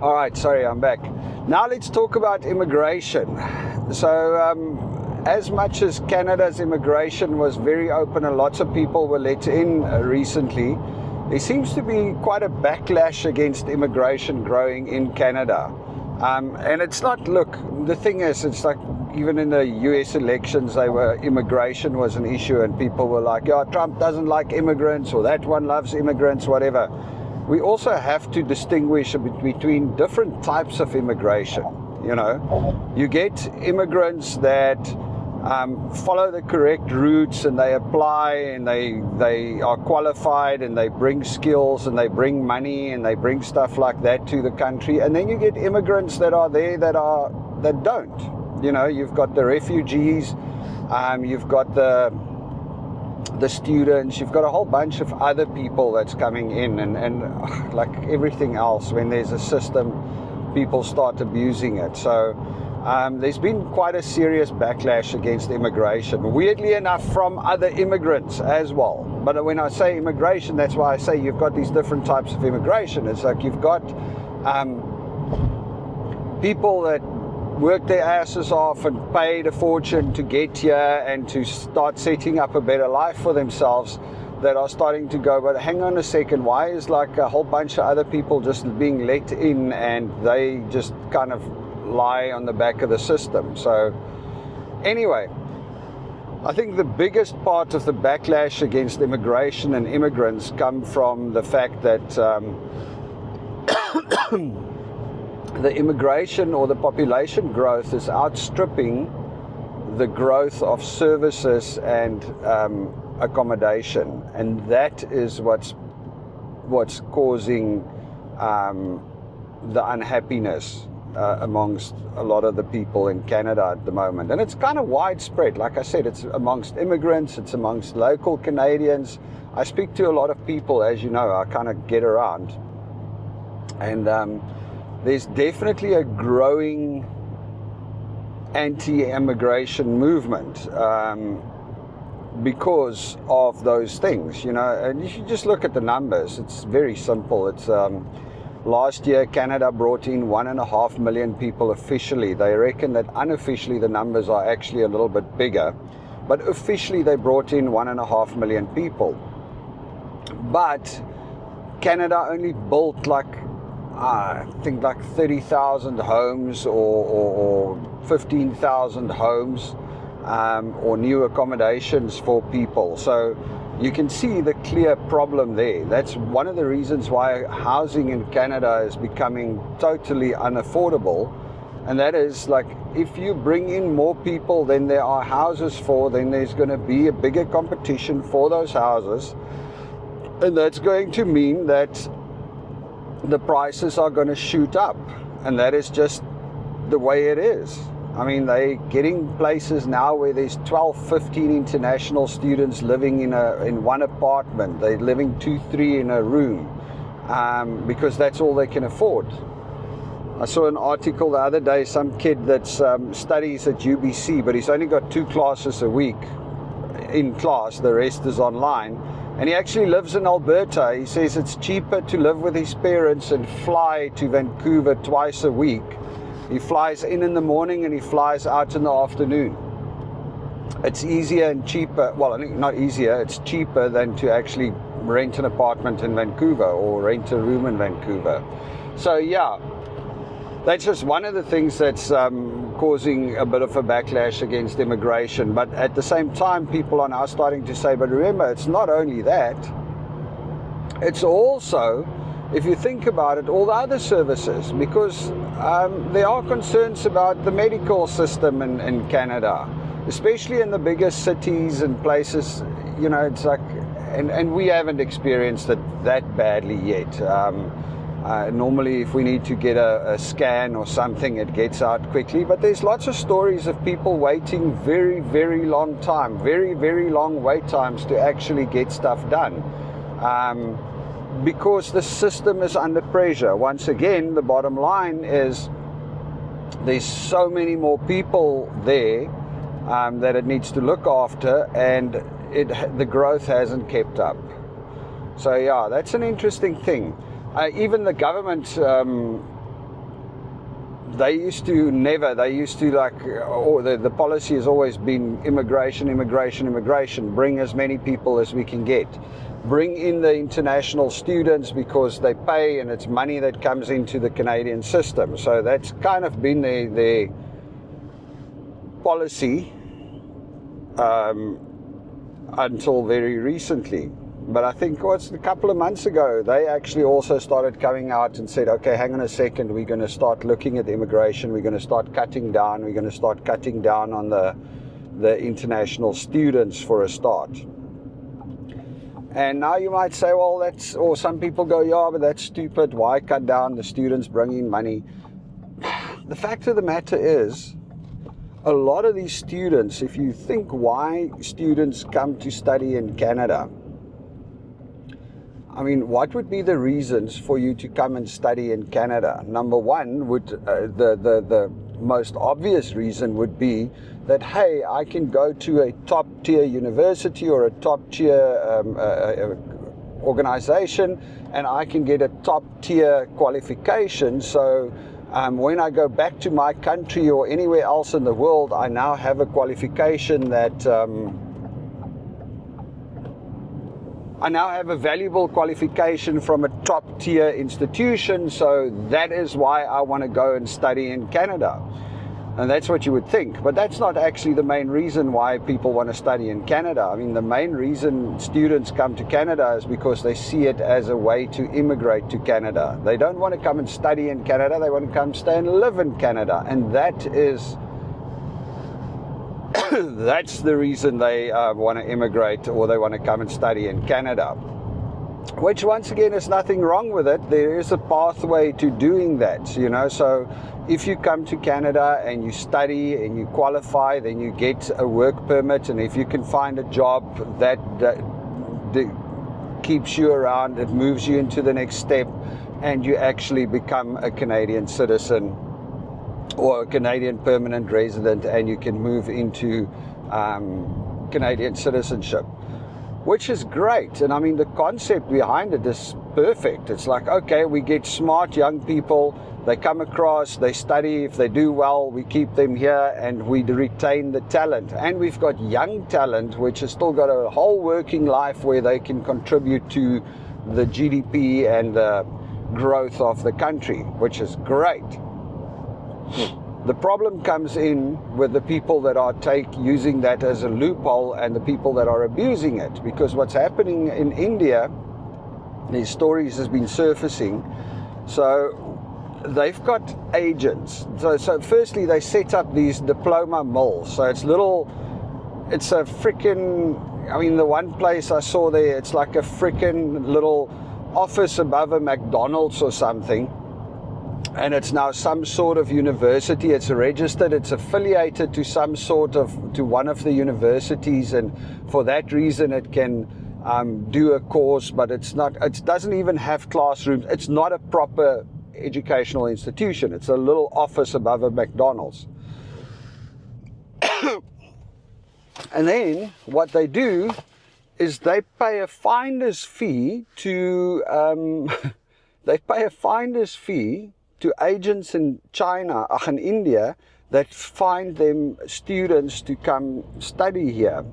All right, sorry, I'm back. Now let's talk about immigration. So as much as Canada's immigration was very open and lots of people were let in recently, there seems to be quite a backlash against immigration growing in Canada. And it's not, look, the thing is, it's like even in the US elections, immigration was an issue and people were like, yeah, Trump doesn't like immigrants, or that one loves immigrants, whatever. We also have to distinguish between different types of immigration. You know, you get immigrants that follow the correct routes and they apply and they are qualified and they bring skills and they bring money and they bring stuff like that to the country. And then you get immigrants that are there that don't. You know, you've got the refugees, you've got the students, you've got a whole bunch of other people that's coming in, and like everything else, when there's a system, people start abusing it. So there's been quite a serious backlash against immigration, weirdly enough, from other immigrants as well. But when I say immigration, that's why I say you've got these different types of immigration. It's like you've got people that worked their asses off and paid a fortune to get here and to start setting up a better life for themselves, that are starting to go, but hang on a second, why is like a whole bunch of other people just being let in and they just kind of lie on the back of the system? So anyway, I think the biggest part of the backlash against immigration and immigrants come from the fact that the immigration or the population growth is outstripping the growth of services and accommodation, and that is what's causing the unhappiness amongst a lot of the people in Canada at the moment. And it's kind of widespread. Like I said, it's amongst immigrants, it's amongst local Canadians. I speak to a lot of people, as you know, I kind of get around, and there's definitely a growing anti-immigration movement because of those things, you know. And you should just look at the numbers. It's very simple. It's last year Canada brought in 1.5 million people officially. They reckon that unofficially the numbers are actually a little bit bigger, but officially they brought in 1.5 million people. But Canada only built like I think like 30,000 homes or 15,000 homes or new accommodations for people. So you can see the clear problem there. That's one of the reasons why housing in Canada is becoming totally unaffordable. And that is, like, if you bring in more people than there are houses for, then there's going to be a bigger competition for those houses. And that's going to mean that the prices are going to shoot up, and that is just the way it is. I mean, they're getting places now where there's 12, 15 international students living in one apartment. They're living 2, 3 in a room because that's all they can afford. I saw an article the other day, some kid that studies at UBC, but he's only got 2 classes a week in class, the rest is online. And he actually lives in Alberta. He says it's cheaper to live with his parents and fly to Vancouver twice a week. He flies in the morning and he flies out in the afternoon. It's easier and cheaper, well, not easier, it's cheaper than to actually rent an apartment in Vancouver or rent a room in Vancouver. So yeah, that's just one of the things that's causing a bit of a backlash against immigration. But at the same time, people are now starting to say, but remember, it's not only that, it's also, if you think about it, all the other services, because there are concerns about the medical system in Canada, especially in the biggest cities and places. You know, it's like, and we haven't experienced it that badly yet. Normally, if we need to get a scan or something, it gets out quickly. But there's lots of stories of people waiting very, very long time, very, very long wait times to actually get stuff done. Because the system is under pressure. Once again, the bottom line is there's so many more people there that it needs to look after, and the growth hasn't kept up. So yeah, that's an interesting thing. Even the government they used to never, they used to like, or the policy has always been immigration, immigration, immigration, bring as many people as we can get. Bring in the international students because they pay and it's money that comes into the Canadian system. So that's kind of been their policy until very recently. But I think a couple of months ago, they actually also started coming out and said, okay, hang on a second, we're going to start looking at immigration, we're going to start cutting down, we're going to start cutting down on the international students for a start. And now you might say, well, that's, or some people go, yeah, but that's stupid, why cut down, the students bring in money. The fact of the matter is, a lot of these students, if you think why students come to study in Canada, I mean, what would be the reasons for you to come and study in Canada? Number one, would the most obvious reason would be that, hey, I can go to a top tier university or a top tier organization and I can get a top tier qualification. So when I go back to my country or anywhere else in the world, I now have a qualification that I now have a valuable qualification from a top tier institution, so that is why I want to go and study in Canada. And that's what you would think, but that's not actually the main reason why people want to study in Canada. I mean, the main reason students come to Canada is because they see it as a way to immigrate to Canada. They don't want to come and study in Canada, they want to come stay and live in Canada, and that is that's the reason they want to immigrate, or they want to come and study in Canada. Which, once again, is nothing wrong with it. There is a pathway to doing that, you know. So if you come to Canada and you study and you qualify, then you get a work permit, and if you can find a job that keeps you around, it moves you into the next step, and you actually become a Canadian citizen or a Canadian permanent resident, and you can move into Canadian citizenship, which is great. And I mean, the concept behind it is perfect. It's like, okay, we get smart young people, they come across, they study, if they do well, we keep them here and we retain the talent. And we've got young talent which has still got a whole working life where they can contribute to the GDP and the growth of the country, which is great. The problem comes in with the people that are using that as a loophole and the people that are abusing it. Because what's happening in India, these stories has been surfacing. So they've got agents. So firstly, they set up these diploma mills. So it's a freaking, I mean, the one place I saw there, it's like a freaking little office above a McDonald's or something. And it's now some sort of university. It's registered, it's affiliated to to one of the universities, and for that reason it can do a course, but it doesn't even have classrooms. It's not a proper educational institution. It's a little office above a McDonald's. And then what they do is they pay a finder's fee to to agents in China, in India, that find them students to come study here.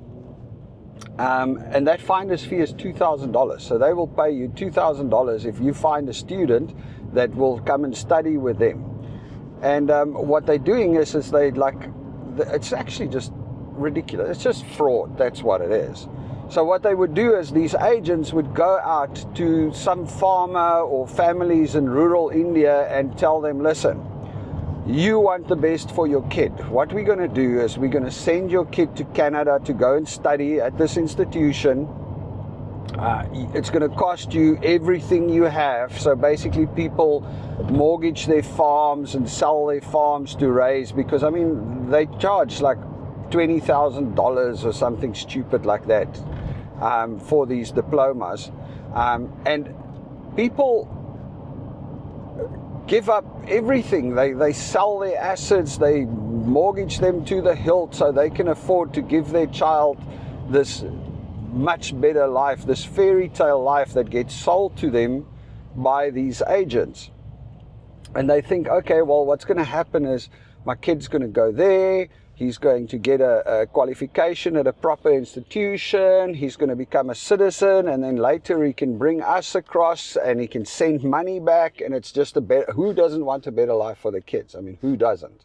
And that finder's fee is $2,000. So they will pay you $2,000 if you find a student that will come and study with them. And what they're doing is it's actually just ridiculous. It's just fraud. That's what it is. So what they would do is these agents would go out to some farmer or families in rural India and tell them, listen, you want the best for your kid. What we're going to do is we're going to send your kid to Canada to go and study at this institution. It's going to cost you everything you have. So basically people mortgage their farms and sell their farms to raise, because I mean, they charge like $20,000 or something stupid like that for these diplomas, and people give up everything. They sell their assets, they mortgage them to the hilt so they can afford to give their child this much better life, this fairy tale life that gets sold to them by these agents. And they think, okay, well, what's going to happen is my kid's going to go there. He's going to get a qualification at a proper institution. He's going to become a citizen. And then later he can bring us across and he can send money back. And it's just a better, who doesn't want a better life for the kids? I mean, who doesn't?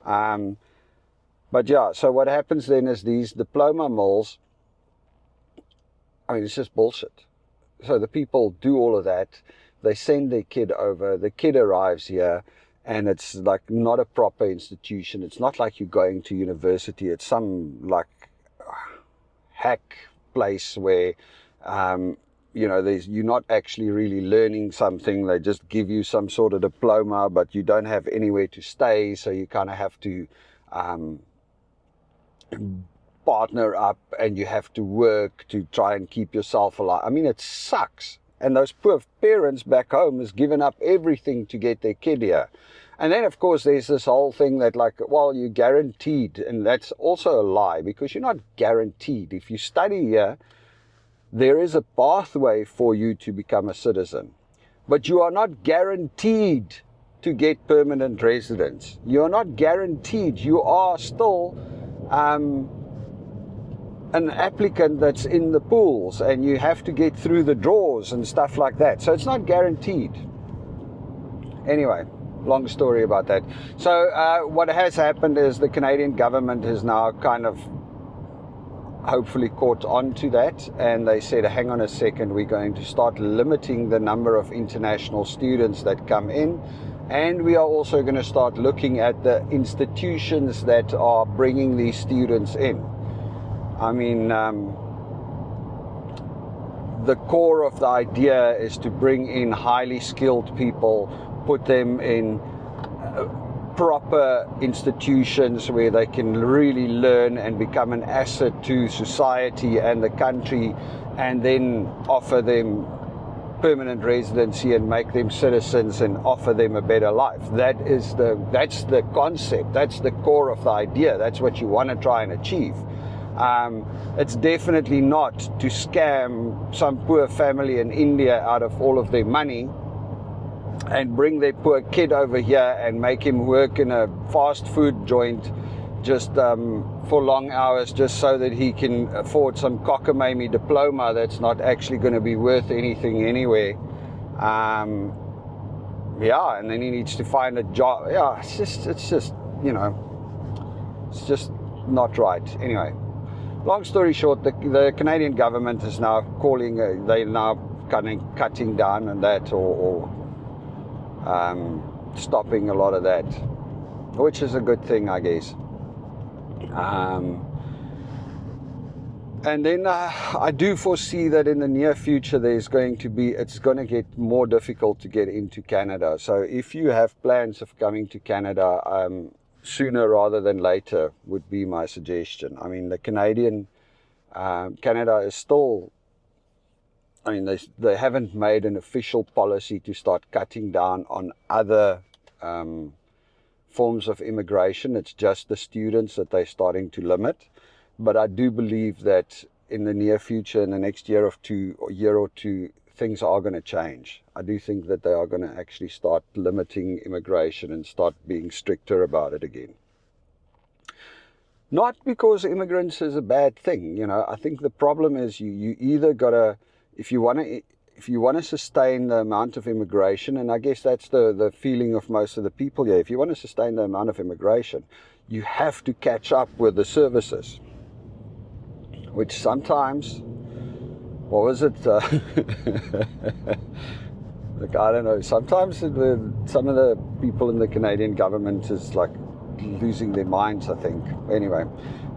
But yeah, so what happens then is these diploma mills, I mean, it's just bullshit. So the people do all of that. They send their kid over. The kid arrives here, and it's like not a proper institution. It's not like you're going to university. It's some like hack place where, you're not actually really learning something. They just give you some sort of diploma, but you don't have anywhere to stay. So you kind of have to partner up, and you have to work to try and keep yourself alive. I mean, it sucks. And those poor parents back home has given up everything to get their kid here. And then, of course, there's this whole thing that like, well, you're guaranteed. And that's also a lie, because you're not guaranteed. If you study here, there is a pathway for you to become a citizen. But you are not guaranteed to get permanent residence. You are not guaranteed. You are still an applicant that's in the pools, and you have to get through the draws and stuff like that. So it's not guaranteed. Anyway, long story about that. So what has happened is the Canadian government has now kind of hopefully caught on to that, and they said, hang on a second, we're going to start limiting the number of international students that come in, and we are also going to start looking at the institutions that are bringing these students in. I mean, the core of the idea is to bring in highly skilled people, put them in proper institutions where they can really learn and become an asset to society and the country, and then offer them permanent residency and make them citizens and offer them a better life. That's the concept. That's the core of the idea. That's what you want to try and achieve. It's definitely not to scam some poor family in India out of all of their money and bring their poor kid over here and make him work in a fast food joint just for long hours, just so that he can afford some cockamamie diploma that's not actually going to be worth anything anyway. And then he needs to find a job. Yeah, it's just it's just not right. Anyway, long story short, the Canadian government is now calling, they're now cutting down on that, or stopping a lot of that, which is a good thing, I guess. And then I do foresee that in the near future it's going to get more difficult to get into Canada. So if you have plans of coming to Canada, sooner rather than later would be my suggestion. I mean, the Canada is still, I mean, they haven't made an official policy to start cutting down on other forms of immigration. It's just the students that they're starting to limit. But I do believe that in the near future, in the next year or two, things are going to change. I do think that they are going to actually start limiting immigration and start being stricter about it again. Not because immigrants is a bad thing, I think the problem is you either gotta, if you want to sustain the amount of immigration, and I guess that's the feeling of most of the people here, if you want to sustain the amount of immigration, you have to catch up with the services, which sometimes, what was it? Like, I don't know, sometimes some of the people in the Canadian government is like losing their minds, I think. Anyway,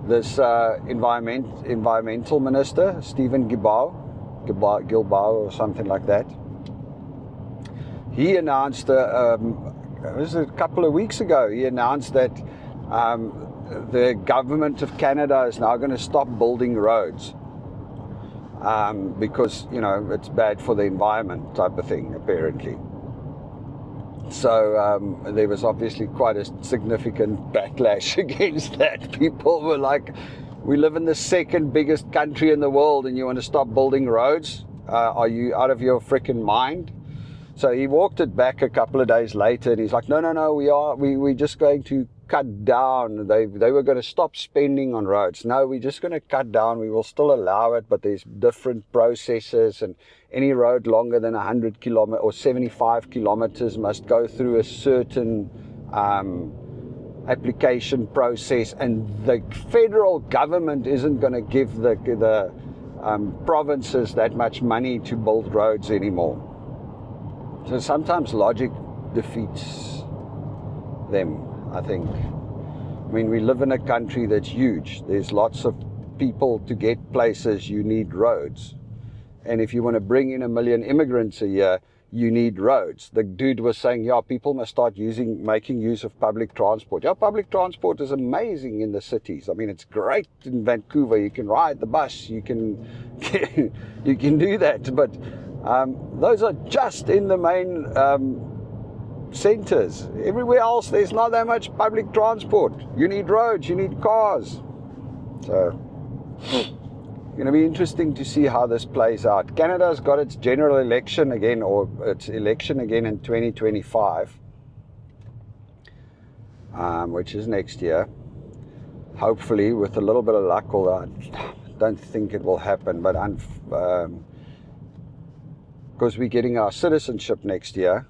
this environmental minister, Stephen Guilbeault or something like that, he announced, it was a couple of weeks ago, he announced that the government of Canada is now going to stop building roads because, it's bad for the environment type of thing, apparently. So there was obviously quite a significant backlash against that. People were like, we live in the second biggest country in the world and you want to stop building roads? Are you out of your freaking mind? So he walked it back a couple of days later, and he's like, no, we're just going to cut down. They were going to stop spending on roads. No, we're just going to cut down. We will still allow it, but there's different processes, and any road longer than 100 kilometers or 75 kilometers must go through a certain application process, and the federal government isn't going to give the provinces that much money to build roads anymore. So sometimes logic defeats them, I think. I mean, we live in a country that's huge. There's lots of people. To get places, you need roads. And if you want to bring in 1 million immigrants a year, you need roads. The dude was saying, yeah, people must start making use of public transport. Yeah, public transport is amazing in the cities. I mean, it's great in Vancouver. You can ride the bus. You can you can do that. But those are just in the main centers. Everywhere else, there's not that much public transport. You need roads. You need cars. So it's going to be interesting to see how this plays out. Canada's got its general election again, or its election again in 2025, which is next year. Hopefully, with a little bit of luck, although I don't think it will happen, but because we're getting our citizenship next year,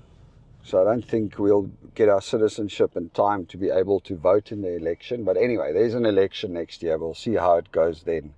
so I don't think we'll get our citizenship in time to be able to vote in the election. But anyway, there's an election next year. We'll see how it goes then.